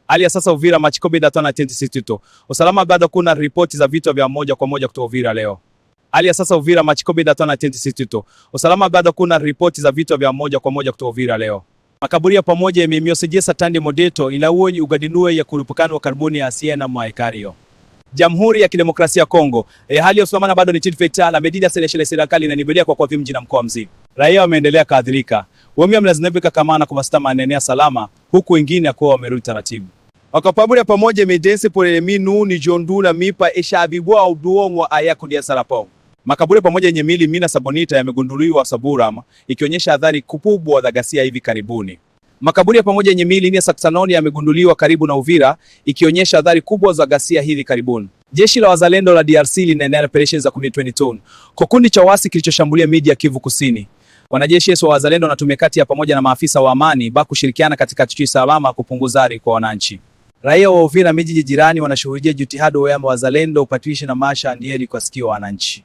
Hali ya sasa Uvira Machi 15 usalama bado kuna ripoti za vita vya moja kwa moja kutoka Uvira leo. Hali ya sasa Uvira Machi 15 usalama bado kuna ripoti za vita vya moja kwa moja kutoka Uvira leo. Makaburi ya pamoja yamemiosejesa tandi modeto ila uonyi ugadinue ya kurupukano wa karboni ya asiena mwaekario. Jamhuri ya Kidemokrasia ya Kongo. Hali ya usalama bado ni chini medida seleshele serikali inanibelia kwa mji na mkoa mzima. Raia wameendelea kaadhirika. Wengine mlazinabika kamana kwa mastama anenea salama huku wengine kwa wamerudi taratibu. Wakapaburi ya pamoja medense pole minu ni jondula mipa eshabibwa uduongo ayako dia salapo. Makaburi pamoja yenye mili mina sabonita yamegunduliwa Saburama ikionyesha adhari kubwa za ghasia hivi karibuni. Makaburi ya pamoja yenye mili ni Saksanoni yamegunduliwa karibu na Uvira ikionyesha adhari kubwa za ghasia hivi karibuni. Jeshi la wazalendo la DRC linaendelea operesheni za 2022 kwa kundi cha wasi kilichoshambulia miji ya Kivu Kusini. Wanajeshi wa wazalendo wanatumia kati ya pamoja na maafisa wa amani kushirikiana katika kuhakikisha salama kupunguza adhari kwa wananchi. Raia wa Uvira miji jirani wanashuhudia jitihada ya wazalendo upatishi na maisha ndieli kwa sikio wananchi.